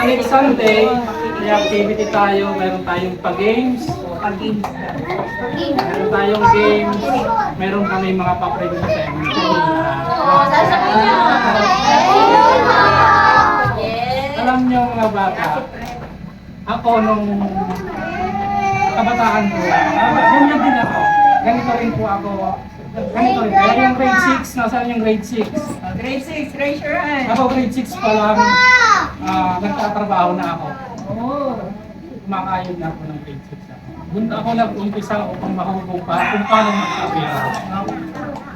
next Sunday, may activity tayo, meron tayong pa-games. Meron tayong games, meron kami mga pa-presentation. Alam niyo mga bata, ako nung kabataan ko, ganyan din ako. Ganito rin po ako. Ganito rin. Kaya yung grade 6, nasaan yung grade 6? Grade 6, raise your hand. Ako grade 6 pa lang, nagtatrabaho na ako. Kumakayod na ako ng grade 6. Doon ako nag-umpisa upang mahubog pa kung paano magkapira.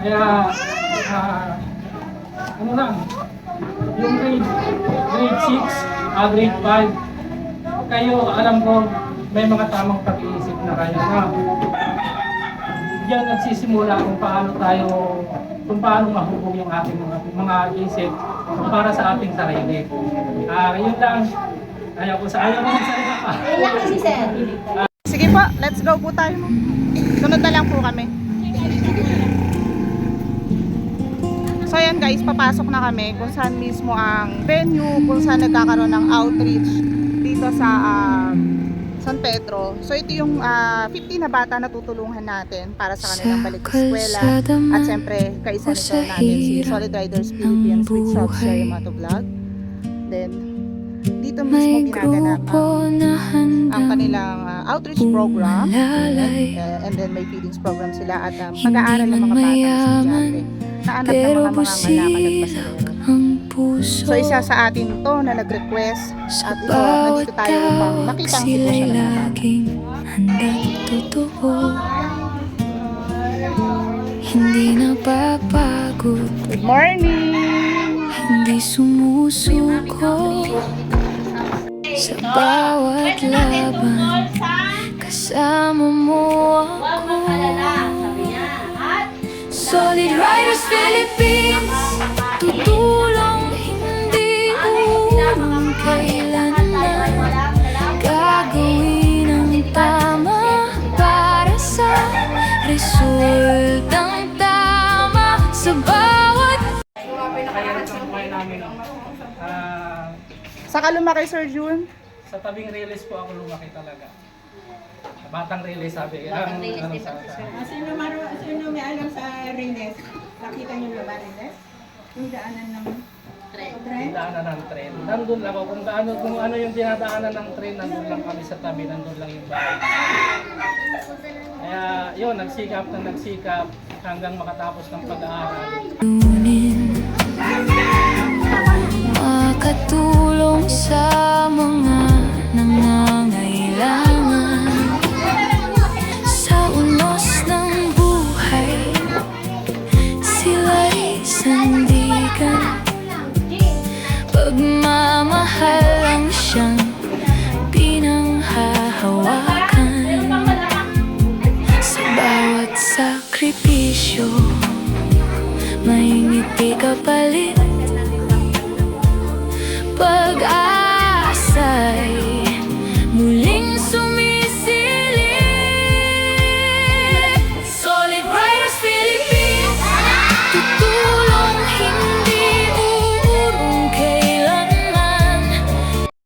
Kaya, ano lang, yung grade 6, grade 5, kayo, alam ko, may mga tamang pag-iisip na kayo na. Diyan nagsisimula kung paano mahubog yung ating mga isip para sa ating sarili. Yun lang. Ayaw ko magsalita pa. Sige po, let's go po tayo. Sunod na lang po kami. So ayan guys, papasok na kami kung saan mismo ang venue, kung saan nagkakaroon ng outreach dito sa San Pedro. So ito yung 50 na bata na tutulungan natin para sa kanilang balik sa eskwela. At syempre, kaisa nito natin si Solid Riders Philippines with Subshare Mato Vlog. Then, dito mismo ginaganap ang kanilang outreach program. And then may feedings program sila at pag-aaral ng mga bata na estudyante na anak ng mga mangangalangan at pasalero. So isa sa atin to na nag-request at ito, nandito tayo upang makita ang sitwasyon ng mga hindi napapagod, Good morning! hindi sumusuko sa bawat laban. Kasama mo ako. Solid Riders Philippines, tutulong hindi urong kailanman. Gagawin ang tama para sa resultang tama sa bawat. Kaya sa buhay namin, Saka lumaki Sir June? sa tabing release po ako lumaki talaga. Batang release sabi. Sino may alam sa Reynes? Nakita niyo na ba Reynes? Yung daanan ng tren? Yung daanan ng tren. Nandun lang ako. Kung ano yung dinadaanan ng tren, nandun lang kami sa tabi, nandun lang yung bahay. Kaya yun, nagsikap hanggang makatapos ng pag-aaral. Makatulong sa mga nangangailangan sa unos ng buhay. Sila'y sandigan, pagmamahal ang siyang pinanghahawakan. Sa bawat sakripisyo, may ngiti kapalit. Pag